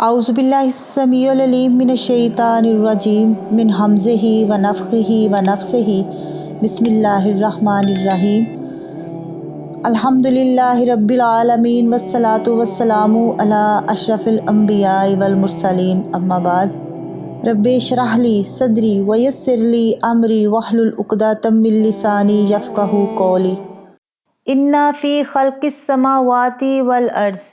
اعوذ باللہ السمیع العلیم من الشیطان الرجیم من حمزہ ونفخہ ونفثہ بسم اللہ الرحمن الرحیم الحمد للہ رب العالمین والصلاة والسلام علی اشرف الانبیاء والمرسلین اما بعد رب اشرح لی صدری ویسر لی امری واحلل عقدۃ من لسانی یفقہوا قولی ان فی خلق السماوات والارض،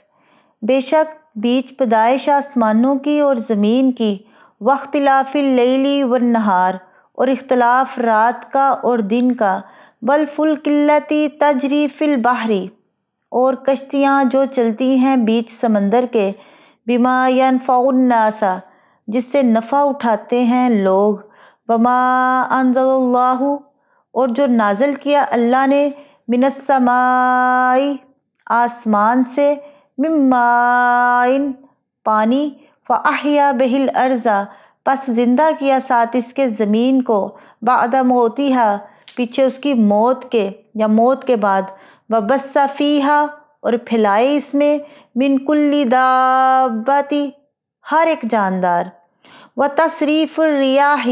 بے شک بیچ پیدائش آسمانوں کی اور زمین کی، واختلاف اللیل والنہار، اور اختلاف رات کا اور دن کا، والفلک التی تجری فی البحر، اور کشتیاں جو چلتی ہیں بیچ سمندر کے، بما ینفع الناس، جس سے نفع اٹھاتے ہیں لوگ، وما انزل اللہ، اور جو نازل کیا اللہ نے، من السماء، آسمان سے، من ماء، پانی، فاحیا بہ الارض، پس زندہ کیا ساتھ اس کے زمین کو، بعد موتہا، پیچھے اس کی موت کے یا موت کے بعد، وبث فیہا، اور پھیلائے اس میں، من کل دابۃ، ہر ایک جاندار، وتصریف الریاح،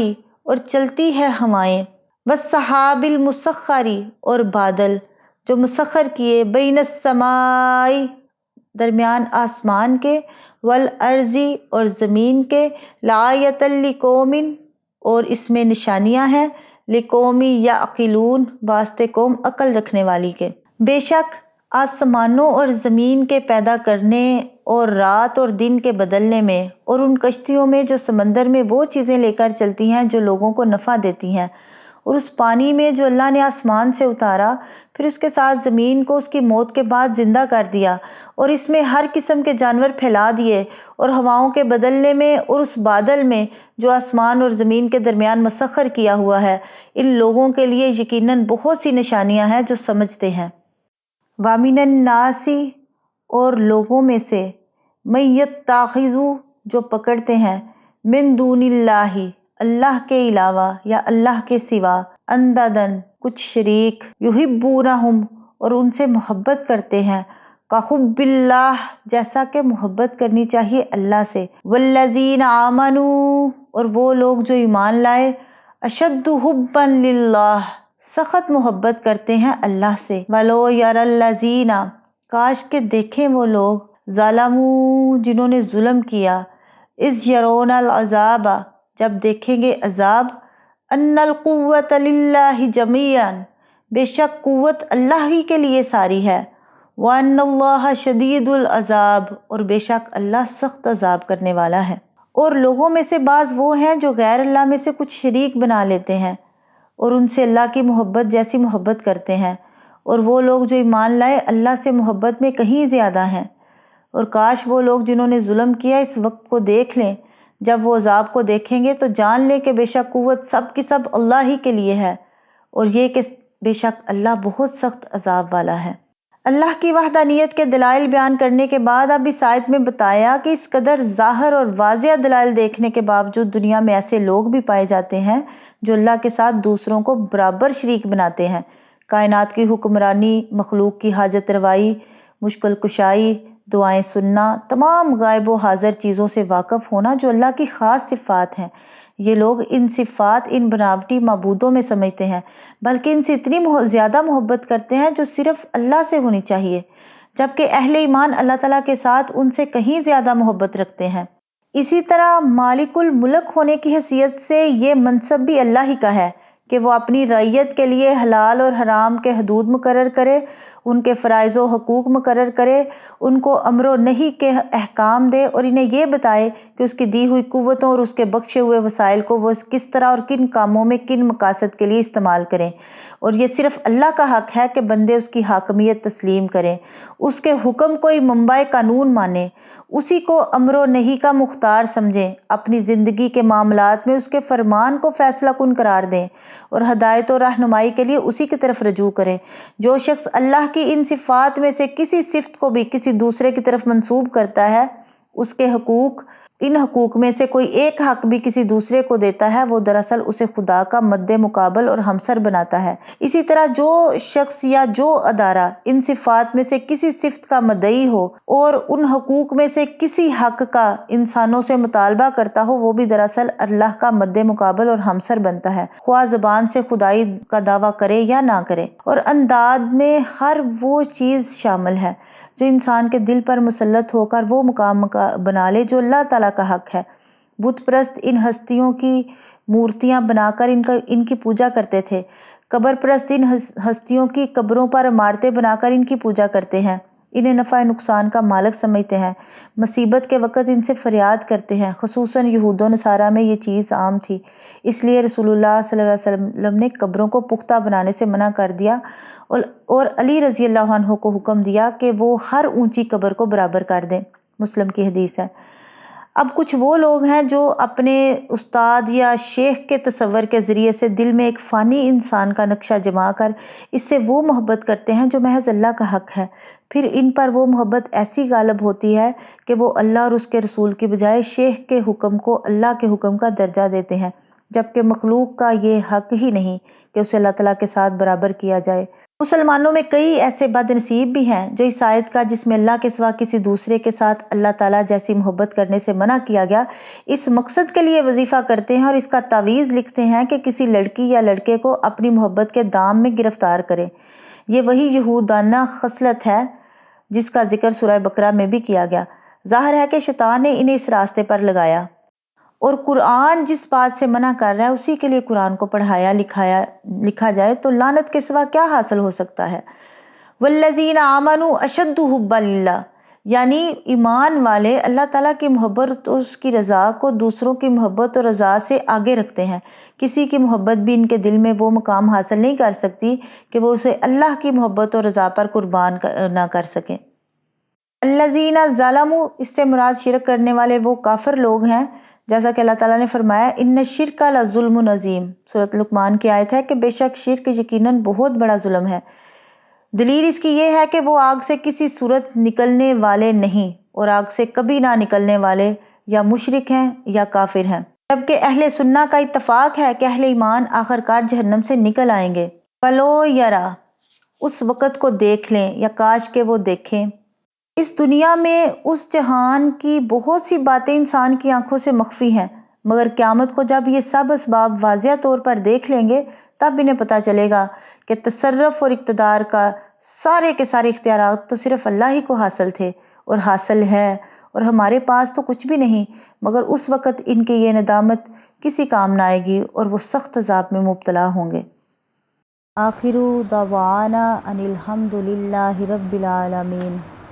اور چلتی ہے ہوائیں، والسحاب المسخر، اور بادل جو مسخر کیے، بین السماء، درمیان آسمان کے، والارض، اور زمین کے، لآیۃ لقوم، اور اس میں نشانیاں ہیں، لقوم یعقلون، واسطے قوم عقل رکھنے والی کے۔ بے شک آسمانوں اور زمین کے پیدا کرنے اور رات اور دن کے بدلنے میں، اور ان کشتیوں میں جو سمندر میں وہ چیزیں لے کر چلتی ہیں جو لوگوں کو نفع دیتی ہیں، اور اس پانی میں جو اللہ نے آسمان سے اتارا، پھر اس کے ساتھ زمین کو اس کی موت کے بعد زندہ کر دیا، اور اس میں ہر قسم کے جانور پھیلا دیے، اور ہواؤں کے بدلنے میں، اور اس بادل میں جو آسمان اور زمین کے درمیان مسخر کیا ہوا ہے، ان لوگوں کے لیے یقیناً بہت سی نشانیاں ہیں جو سمجھتے ہیں۔ وَمِنَ النَّاسِ، اور لوگوں میں سے، مَن یتخذ، جو پکڑتے ہیں، من دون اللہ، اللہ کے علاوہ یا اللہ کے سوا، اندادن، کچھ شریک، یحبونہم، اور ان سے محبت کرتے ہیں، کحب اللہ، جیسا کہ محبت کرنی چاہیے اللہ سے، والذین آمنوا، اور وہ لوگ جو ایمان لائے، اشد حبا للہ، سخت محبت کرتے ہیں اللہ سے، وَلَوْ يَرَى الَّذِينَ، کاش کہ دیکھیں وہ لوگ، ظَلَمُوا، جنہوں نے ظلم کیا، اذ یرون العذاب، جب دیکھیں گے عذاب، ان القوۃ للہ جمیعا، بے شک قوت اللہ ہی کے لیے ساری ہے، وان اللہ شدید العذاب، اور بے شک اللہ سخت عذاب کرنے والا ہے۔ اور لوگوں میں سے بعض وہ ہیں جو غیر اللہ میں سے کچھ شریک بنا لیتے ہیں، اور ان سے اللہ کی محبت جیسی محبت کرتے ہیں، اور وہ لوگ جو ایمان لائے اللہ سے محبت میں کہیں زیادہ ہیں۔ اور کاش وہ لوگ جنہوں نے ظلم کیا اس وقت کو دیکھ لیں، جب وہ عذاب کو دیکھیں گے تو جان لیں کہ بے شک قوت سب کی سب اللہ ہی کے لیے ہے، اور یہ کہ بے شک اللہ بہت سخت عذاب والا ہے۔ اللہ کی وحدانیت کے دلائل بیان کرنے کے بعد اب اس آیت میں بتایا کہ اس قدر ظاہر اور واضح دلائل دیکھنے کے باوجود دنیا میں ایسے لوگ بھی پائے جاتے ہیں جو اللہ کے ساتھ دوسروں کو برابر شریک بناتے ہیں۔ کائنات کی حکمرانی، مخلوق کی حاجت روائی، مشکل کشائی، دعائیں سننا، تمام غائب و حاضر چیزوں سے واقف ہونا جو اللہ کی خاص صفات ہیں، یہ لوگ ان صفات ان بناوٹی معبودوں میں سمجھتے ہیں، بلکہ ان سے اتنی زیادہ محبت کرتے ہیں جو صرف اللہ سے ہونی چاہیے، جبکہ اہل ایمان اللہ تعالیٰ کے ساتھ ان سے کہیں زیادہ محبت رکھتے ہیں۔ اسی طرح مالک الملک ہونے کی حیثیت سے یہ منصب بھی اللہ ہی کا ہے کہ وہ اپنی رعیت کے لیے حلال اور حرام کے حدود مقرر کرے، ان کے فرائض و حقوق مقرر کرے، ان کو امر و نہی کے احکام دے، اور انہیں یہ بتائے کہ اس کی دی ہوئی قوتوں اور اس کے بخشے ہوئے وسائل کو وہ کس طرح اور کن کاموں میں کن مقاصد کے لیے استعمال کریں، اور یہ صرف اللہ کا حق ہے کہ بندے اس کی حاکمیت تسلیم کریں، اس کے حکم کو ہی منبع قانون مانیں، اسی کو امر و نہی کا مختار سمجھیں، اپنی زندگی کے معاملات میں اس کے فرمان کو فیصلہ کن قرار دیں، اور ہدایت و رہنمائی کے لیے اسی کی طرف رجوع کریں۔ جو شخص اللہ کی ان صفات میں سے کسی صفت کو بھی کسی دوسرے کی طرف منسوب کرتا ہے اس کے حقوق، ان حقوق میں سے کوئی ایک حق بھی کسی دوسرے کو دیتا ہے وہ دراصل اسے خدا کا مد مقابل اور ہمسر بناتا ہے۔ اسی طرح جو شخص یا جو ادارہ ان صفات میں سے کسی صفت کا مدعی ہو اور ان حقوق میں سے کسی حق کا انسانوں سے مطالبہ کرتا ہو، وہ بھی دراصل اللہ کا مد مقابل اور ہمسر بنتا ہے، خواہ زبان سے خدائی کا دعویٰ کرے یا نہ کرے۔ اور انداد میں ہر وہ چیز شامل ہے جو انسان کے دل پر مسلط ہو کر وہ مقام بنا لے جو اللہ تعالیٰ کا حق ہے۔ بت پرست ان ہستیوں کی مورتیاں بنا کر ان کی پوجا کرتے تھے۔ قبر پرست ان ہستیوں کی قبروں پر عمارتیں بنا کر ان کی پوجا کرتے ہیں، انہیں نفع نقصان کا مالک سمجھتے ہیں، مصیبت کے وقت ان سے فریاد کرتے ہیں۔ خصوصاً یہود و نصارہ میں یہ چیز عام تھی، اس لیے رسول اللہ صلی اللہ علیہ وسلم نے قبروں کو پختہ بنانے سے منع کر دیا اور علی رضی اللہ عنہ کو حکم دیا کہ وہ ہر اونچی قبر کو برابر کر دیں۔ مسلم کی حدیث ہے۔ اب کچھ وہ لوگ ہیں جو اپنے استاد یا شیخ کے تصور کے ذریعے سے دل میں ایک فانی انسان کا نقشہ جما کر اس سے وہ محبت کرتے ہیں جو محض اللہ کا حق ہے، پھر ان پر وہ محبت ایسی غالب ہوتی ہے کہ وہ اللہ اور اس کے رسول کی بجائے شیخ کے حکم کو اللہ کے حکم کا درجہ دیتے ہیں، جبکہ مخلوق کا یہ حق ہی نہیں کہ اسے اللہ تعالیٰ کے ساتھ برابر کیا جائے۔ مسلمانوں میں کئی ایسے بد نصیب بھی ہیں جو اس آیت کا، جس میں اللہ کے سوا کسی دوسرے کے ساتھ اللہ تعالیٰ جیسی محبت کرنے سے منع کیا گیا، اس مقصد کے لیے وظیفہ کرتے ہیں اور اس کا تعویذ لکھتے ہیں کہ کسی لڑکی یا لڑکے کو اپنی محبت کے دام میں گرفتار کریں۔ یہ وہی یہودانہ خصلت ہے جس کا ذکر سورہ بقرہ میں بھی کیا گیا۔ ظاہر ہے کہ شیطان نے انہیں اس راستے پر لگایا، اور قرآن جس بات سے منع کر رہا ہے اسی کے لیے قرآن کو پڑھایا لکھا جائے تو لعنت کے سوا کیا حاصل ہو سکتا ہے۔ والذین آمنوا اشد حبا للہ، یعنی ایمان والے اللہ تعالیٰ کی محبت اور اس کی رضا کو دوسروں کی محبت اور رضا سے آگے رکھتے ہیں۔ کسی کی محبت بھی ان کے دل میں وہ مقام حاصل نہیں کر سکتی کہ وہ اسے اللہ کی محبت اور رضا پر قربان نہ کر سکیں۔ الذین ظلموا، اس سے مراد شرک کرنے والے وہ کافر لوگ ہیں، جیسا کہ اللہ تعالیٰ نے فرمایا ان الشرک لظلم عظیم، سورۃ لقمان کی آیت ہے کہ بے شک شرک یقیناً بہت بڑا ظلم ہے۔ دلیل اس کی یہ ہے کہ وہ آگ سے کسی صورت نکلنے والے نہیں اور آگ سے کبھی نہ نکلنے والے یا مشرک ہیں یا کافر ہیں، جبکہ اہل سنہ کا اتفاق ہے کہ اہل ایمان آخر کار جہنم سے نکل آئیں گے۔ فلو یرا، اس وقت کو دیکھ لیں یا کاش کہ وہ دیکھیں۔ اس دنیا میں اس جہان کی بہت سی باتیں انسان کی آنکھوں سے مخفی ہیں، مگر قیامت کو جب یہ سب اسباب واضح طور پر دیکھ لیں گے تب انہیں پتہ چلے گا کہ تصرف اور اقتدار کا سارے کے سارے اختیارات تو صرف اللہ ہی کو حاصل تھے اور حاصل ہے، اور ہمارے پاس تو کچھ بھی نہیں، مگر اس وقت ان کی یہ ندامت کسی کام نہ آئے گی اور وہ سخت عذاب میں مبتلا ہوں گے۔ آخر دعوانا ان الحمد للہ رب العالمین۔